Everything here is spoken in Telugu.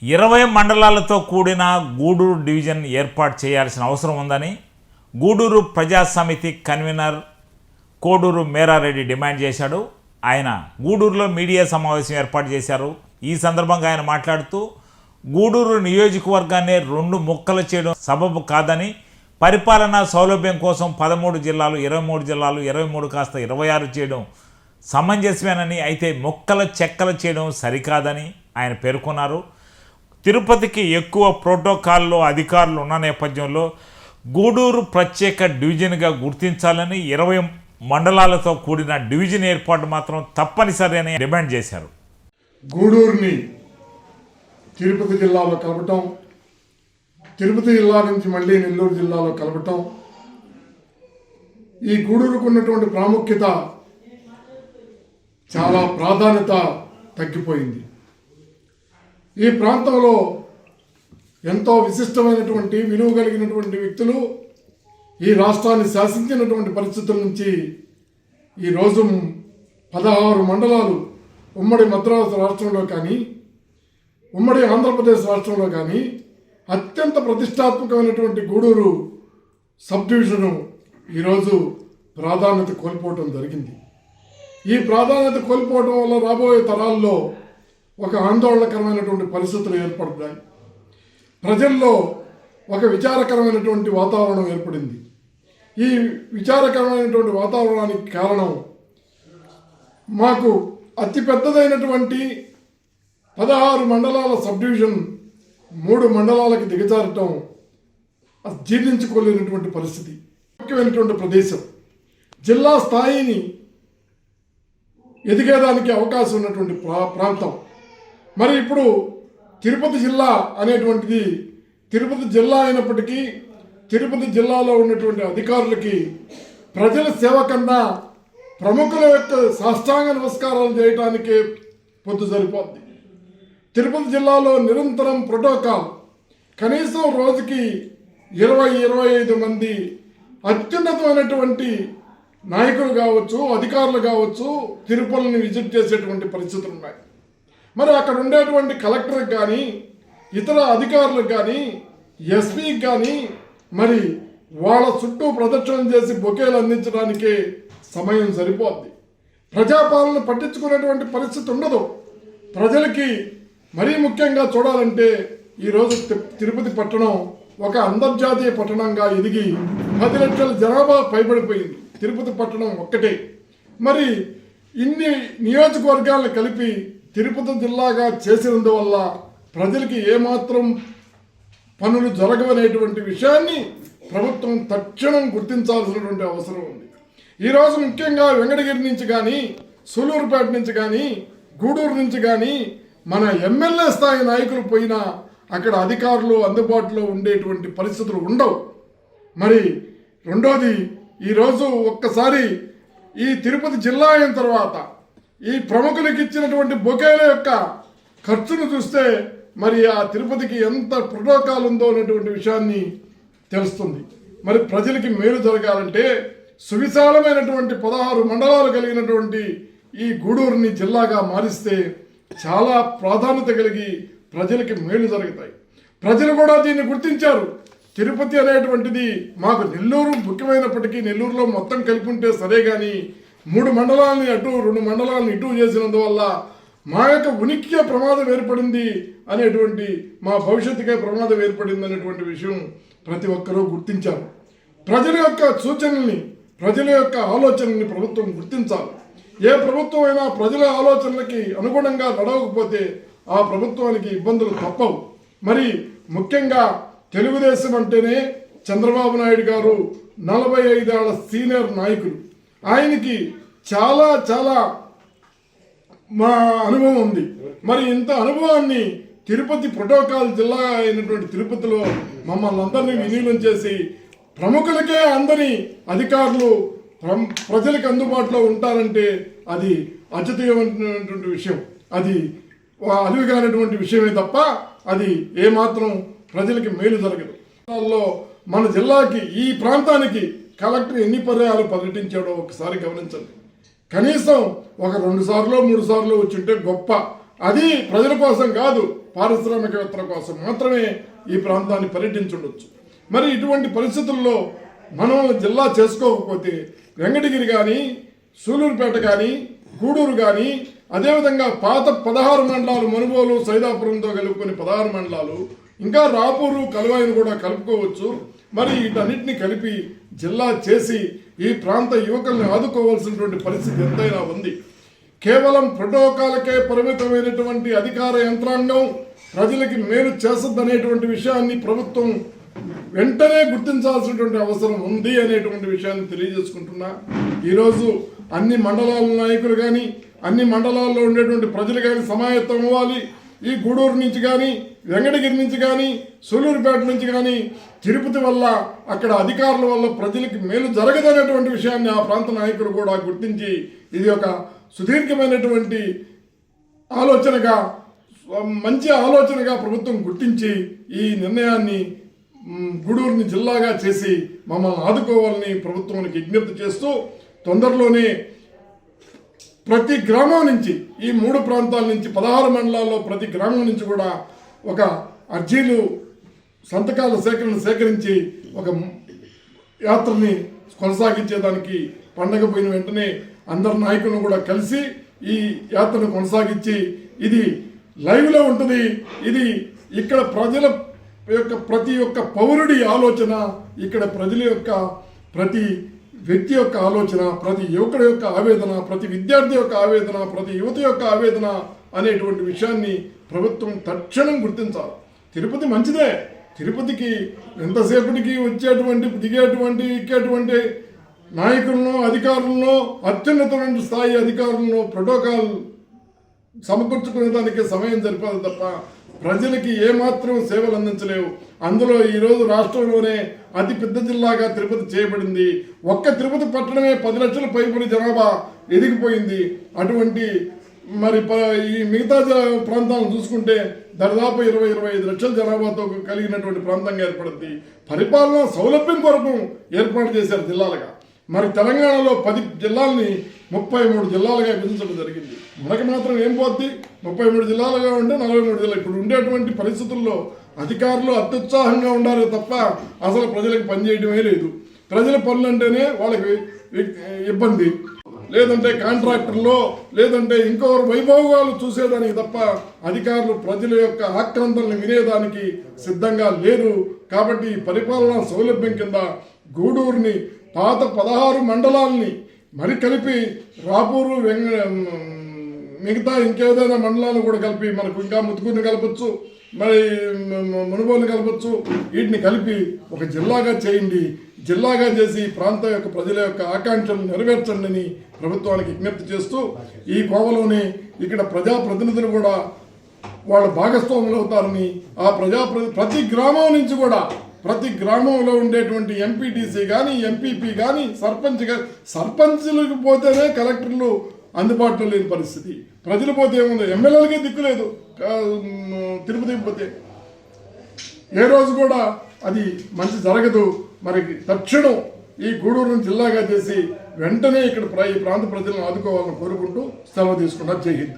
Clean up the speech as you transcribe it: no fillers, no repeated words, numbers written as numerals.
20 మండలాలతో కూడిన గూడూరు డివిజన్ ఏర్పాటు చేయాల్సిన అవసరం ఉందని గూడూరు ప్రజా సమితి కన్వీనర్ కోడూరు మేరారెడ్డి డిమాండ్ చేశాడు. ఆయన గూడూరులో మీడియా సమావేశం ఏర్పాటు చేశారు. ఈ సందర్భంగా ఆయన మాట్లాడుతూ గూడూరు నియోజకవర్గాన్ని 2 ముక్కలు చేయడం సబబు కాదని, పరిపాలనా సౌలభ్యం కోసం 13 జిల్లాలు 23 జిల్లాలు 23 కాస్త 26 చేయడం సమంజసమేనని, అయితే ముక్కలు చెక్కలు చేయడం సరికాదని ఆయన పేర్కొన్నారు. తిరుపతికి ఎక్కువ ప్రోటోకాల్లో అధికారులు ఉన్న నేపథ్యంలో గూడూరు ప్రత్యేక డివిజన్గా గుర్తించాలని, 20 మండలాలతో కూడిన డివిజన్ ఏర్పాటు మాత్రం తప్పనిసరి అని డిమాండ్ చేశారు. గూడూరుని తిరుపతి జిల్లాలో కలపటం, తిరుపతి జిల్లా నుంచి మళ్ళీ నెల్లూరు జిల్లాలో కలపటం, ఈ గూడూరుకు ఉన్నటువంటి ప్రాముఖ్యత చాలా ప్రాధాన్యత తగ్గిపోయింది. ఈ ప్రాంతంలో ఎంతో విశిష్టమైనటువంటి విలువ కలిగినటువంటి వ్యక్తులు ఈ రాష్ట్రాన్ని శాసించినటువంటి పరిస్థితుల నుంచి ఈరోజు 16 మండలాలు ఉమ్మడి మద్రాసు రాష్ట్రంలో కానీ, ఉమ్మడి ఆంధ్రప్రదేశ్ రాష్ట్రంలో కానీ అత్యంత ప్రతిష్టాత్మకమైనటువంటి గూడూరు సబ్ డివిజను ఈరోజు ప్రాధాన్యత కోల్పోవటం జరిగింది. ఈ ప్రాధాన్యత కోల్పోవడం వల్ల రాబోయే తరాల్లో ఒక ఆందోళనకరమైనటువంటి పరిస్థితులు ఏర్పడతాయి. ప్రజల్లో ఒక విచారకరమైనటువంటి వాతావరణం ఏర్పడింది. ఈ విచారకరమైనటువంటి వాతావరణానికి కారణం మాకు అతిపెద్దదైనటువంటి 16 మండలాల సబ్ డివిజన్ 3 మండలాలకు దిగజారటం జీర్ణించుకోలేనటువంటి పరిస్థితి. ముఖ్యమైనటువంటి ప్రదేశం, జిల్లా స్థాయిని ఎదిగేదానికి అవకాశం ఉన్నటువంటి ప్రాంతం. మరి ఇప్పుడు తిరుపతి జిల్లా అనేటువంటిది తిరుపతి జిల్లా అయినప్పటికీ తిరుపతి జిల్లాలో ఉన్నటువంటి అధికారులకి ప్రజల సేవ కన్నా ప్రముఖుల యొక్క సాష్టాంగ నమస్కారాలు చేయటానికే పొద్దు సరిపోద్ది. తిరుపతి జిల్లాలో నిరంతరం ప్రోటోకాల్, కనీసం రోజుకి 20-25 మంది అత్యున్నతమైనటువంటి నాయకులు కావచ్చు, అధికారులు కావచ్చు, తిరుపతిని విజిట్ చేసేటువంటి పరిస్థితులు ఉన్నాయి. మరి అక్కడ ఉండేటువంటి కలెక్టర్కి కానీ, ఇతర అధికారులకు కానీ, ఎస్పీకి కానీ మరి వాళ్ళ చుట్టూ ప్రదక్షిణం చేసి బొకేలు అందించడానికే సమయం సరిపోద్ది. ప్రజాపాలన పట్టించుకునేటువంటి పరిస్థితి ఉండదు. ప్రజలకి మరీ ముఖ్యంగా చూడాలంటే ఈరోజు తిరుపతి పట్టణం ఒక అంతర్జాతీయ పట్టణంగా ఎదిగి 10 లక్షల జనాభా పైబడిపోయింది తిరుపతి పట్టణం ఒక్కటే. మరి ఇన్ని నియోజకవర్గాలను కలిపి తిరుపతి జిల్లాగా చేసినందువల్ల ప్రజలకి ఏమాత్రం పనులు జరగవనేటువంటి విషయాన్ని ప్రభుత్వం తక్షణం గుర్తించాల్సినటువంటి అవసరం ఉంది. ఈరోజు ముఖ్యంగా వెంకటగిరి నుంచి కానీ, సూలూరుపేట నుంచి కానీ, గూడూరు నుంచి కానీ మన ఎమ్మెల్యే స్థాయి నాయకులు పోయినా అక్కడ అధికారులు అందుబాటులో ఉండేటువంటి పరిస్థితులు ఉండవు. మరి రెండోది, ఈరోజు ఒక్కసారి ఈ తిరుపతి జిల్లా అయిన తర్వాత ఈ ప్రముఖులకు ఇచ్చినటువంటి బొకేల యొక్క ఖర్చును చూస్తే మరి ఆ తిరుపతికి ఎంత ప్రోటోకాల్ ఉందో అనేటువంటి విషయాన్ని తెలుస్తుంది. మరి ప్రజలకి మేలు జరగాలంటే సువిశాలమైనటువంటి 16 మండలాలు కలిగినటువంటి ఈ గూడూరుని జిల్లాగా మారిస్తే చాలా ప్రాధాన్యత కలిగి ప్రజలకి మేలు జరుగుతాయి. ప్రజలు కూడా దీన్ని గుర్తించారు. తిరుపతి అనేటువంటిది మాకు నెల్లూరు ముఖ్యమైనప్పటికీ నెల్లూరులో మొత్తం కలిపి ఉంటే సరే కానీ 3 మండలాలని అటు 2 మండలాలను ఇటు చేసినందువల్ల మా యొక్క ఉనికికే ప్రమాదం ఏర్పడింది అనేటువంటి, మా భవిష్యత్తుకే ప్రమాదం ఏర్పడింది అనేటువంటి విషయం ప్రతి ఒక్కరూ గుర్తించారు. ప్రజల యొక్క సూచనల్ని, ప్రజల యొక్క ఆలోచనల్ని ప్రభుత్వం గుర్తించాలి. ఏ ప్రభుత్వం అయినా ప్రజల ఆలోచనలకి అనుగుణంగా నడవకపోతే ఆ ప్రభుత్వానికి ఇబ్బందులు తప్పవు. మరి ముఖ్యంగా తెలుగుదేశం అంటేనే చంద్రబాబు నాయుడు గారు 45 ఏళ్ల సీనియర్ నాయకులు. ఆయనకి చాలా చాలా మా అనుభవం ఉంది. మరి ఇంత అనుభవాన్ని తిరుపతి ప్రోటోకాల్ జిల్లా అయినటువంటి తిరుపతిలో మమ్మల్ని అందరినీ విలీనం చేసి ప్రముఖులకే అందరి అధికారులు ప్రజలకు అందుబాటులో ఉంటారంటే అది అద్భుతమైనటువంటి విషయం. అది అలివిగానటువంటి విషయమే తప్ప అది ఏమాత్రం ప్రజలకి మేలు జరగదు. మన జిల్లాకి, ఈ ప్రాంతానికి కలెక్టర్ ఎన్ని పర్యాలు పర్యటించాడో ఒకసారి గమనించండి. కనీసం ఒక 2 సార్లు 3 సార్లు వచ్చి ఉంటే గొప్ప. అది ప్రజల కోసం కాదు, పారిశ్రామికవేత్తల కోసం మాత్రమే ఈ ప్రాంతాన్ని పర్యటించుండొచ్చు. మరి ఇటువంటి పరిస్థితుల్లో మనం జిల్లా చేసుకోకపోతే వెంకటగిరి కానీ, సూలూరుపేట కానీ, గూడూరు కానీ, అదేవిధంగా పాత 16 మండలాలు మనుబోలు, సైదాపురంతో కలుపుకొని 16 మండలాలు, ఇంకా రాపూరు, కలువాయిని కూడా కలుపుకోవచ్చు. మరి వీటన్నిటిని కలిపి జిల్లా చేసి ఈ ప్రాంత యువకుల్ని ఆదుకోవాల్సినటువంటి పరిస్థితి ఎంతైనా ఉంది. కేవలం ప్రోటోకాల్కే పరిమితమైనటువంటి అధికార యంత్రాంగం ప్రజలకి మేలు చేస్తుందనేటువంటి విషయాన్ని ప్రభుత్వం వెంటనే గుర్తించాల్సినటువంటి అవసరం ఉంది అనేటువంటి విషయాన్ని తెలియజేసుకుంటున్నా. ఈరోజు అన్ని మండలాల నాయకులు కానీ, అన్ని మండలాల్లో ఉండేటువంటి ప్రజలు కానీ సమాయత్తం అవ్వాలి. ఈ గూడూరు నుంచి కానీ, వెంకటగిరి నుంచి కానీ, సూలూరుపేట నుంచి కానీ, తిరుపతి వల్ల అక్కడ అధికారుల వల్ల ప్రజలకి మేలు జరగదనేటువంటి విషయాన్ని ఆ ప్రాంత నాయకులు కూడా గుర్తించి ఇది ఒక సుదీర్ఘమైనటువంటి ఆలోచనగా, మంచి ఆలోచనగా ప్రభుత్వం గుర్తించి ఈ నిర్ణయాన్ని గూడూరుని జిల్లాగా చేసి మమ్మల్ని ఆదుకోవాలని ప్రభుత్వానికి విజ్ఞప్తి చేస్తూ, తొందరలోనే ప్రతి గ్రామం నుంచి ఈ 3 ప్రాంతాల నుంచి 16 మండలాల్లో ప్రతి గ్రామం నుంచి కూడా ఒక అర్జీలు సంతకాల సేకరించి ఒక యాత్రని కొనసాగించేదానికి పండగ పోయిన వెంటనే అందరు నాయకులను కూడా కలిసి ఈ యాత్రను కొనసాగించి ఇది లైవ్లో ఉంటుంది. ఇది ఇక్కడ ప్రజల యొక్క ప్రతి ఒక్క పౌరుడి ఆలోచన, ఇక్కడ ప్రజల యొక్క ప్రతి వ్యక్తి యొక్క ఆలోచన, ప్రతి యువకుడి యొక్క ఆవేదన, ప్రతి విద్యార్థి యొక్క ఆవేదన, ప్రతి యువత యొక్క ఆవేదన అనేటువంటి విషయాన్ని ప్రభుత్వం తక్షణం గుర్తించాలి. తిరుపతి మంచిదే. తిరుపతికి ఎంతసేపటికి వచ్చేటువంటి, దిగేటువంటి, ఎక్కేటువంటి నాయకులను, అధికారులను, అత్యున్నతమైన స్థాయి అధికారులను ప్రోటోకాల్ సమకూర్చుకునేదానికి సమయం సరిపోదు తప్ప ప్రజలకి ఏమాత్రం సేవలు అందించలేవు. అందులో ఈరోజు రాష్ట్రంలోనే అతి పెద్ద జిల్లాగా తిరుపతి చేయబడింది. ఒక్క తిరుపతి పట్టణమే 10 లక్షల పైబడి జనాభా ఎదిగిపోయింది. అటువంటి మరి ఈ మిగతా ప్రాంతాలను చూసుకుంటే దాదాపు 20-25 లక్షల జనాభాతో కలిగినటువంటి ప్రాంతంగా ఏర్పడుద్ది. పరిపాలన సౌలభ్యం కొరకు ఏర్పాటు చేశారు జిల్లాలుగా. మరి తెలంగాణలో 10 జిల్లాలని 33 జిల్లాలుగా విభజించడం జరిగింది. మనకి మాత్రం ఏం పోద్ది? 33 జిల్లాలుగా ఉంటే 43 జిల్లాలు. ఇప్పుడు ఉండేటువంటి పరిస్థితుల్లో అధికారులు అత్యుత్సాహంగా ఉండాలి తప్ప అసలు ప్రజలకు పనిచేయడమే లేదు. ప్రజల పనులు అంటేనే వాళ్ళకి ఇబ్బంది, లేదంటే కాంట్రాక్టర్లో, లేదంటే ఇంకొకరు వైభోగాలు చూసేదానికి తప్ప అధికారులు ప్రజల యొక్క ఆక్రందనలు వినేదానికి సిద్ధంగా లేరు. కాబట్టి పరిపాలనా సౌలభ్యం కింద గూడూరుని పాత 16 మండలాల్ని మరి కలిపి రాపూరు, మిగతా ఇంకేదైనా మండలాలు కూడా కలిపి మనకు ఇంకా ముత్తుకూరుని కలపచ్చు, మరి మునుగోలుని కలపచ్చు. వీటిని కలిపి ఒక జిల్లాగా చేయండి. జిల్లాగా చేసి ప్రాంతం యొక్క ప్రజల యొక్క ఆకాంక్షలను నెరవేర్చండి అని ప్రభుత్వానికి విజ్ఞప్తి చేస్తూ, ఈ కోవలోనే ఇక్కడ ప్రజాప్రతినిధులు కూడా వాళ్ళ భాగస్వాములు అవుతారని, ఆ ప్రతి గ్రామం నుంచి కూడా ప్రతి గ్రామంలో ఉండేటువంటి ఎంపీటీసీ కానీ, ఎంపీపీ కానీ, సర్పంచ్లకు పోతేనే కలెక్టర్లు అందుబాటులో లేని పరిస్థితి. ప్రజలు పోతే ఏముంది? ఎమ్మెల్యేలకే దిక్కులేదు. తిరుపతికి పోతే ఏ రోజు కూడా అది మంచి జరగదు. మరి తక్షణం ఈ గూడూరును జిల్లాగా చేసి వెంటనే ఇక్కడ ఈ ప్రాంత ప్రజలను ఆదుకోవాలని కోరుకుంటూ సెలవు తీసుకున్నారు. జై హింద్.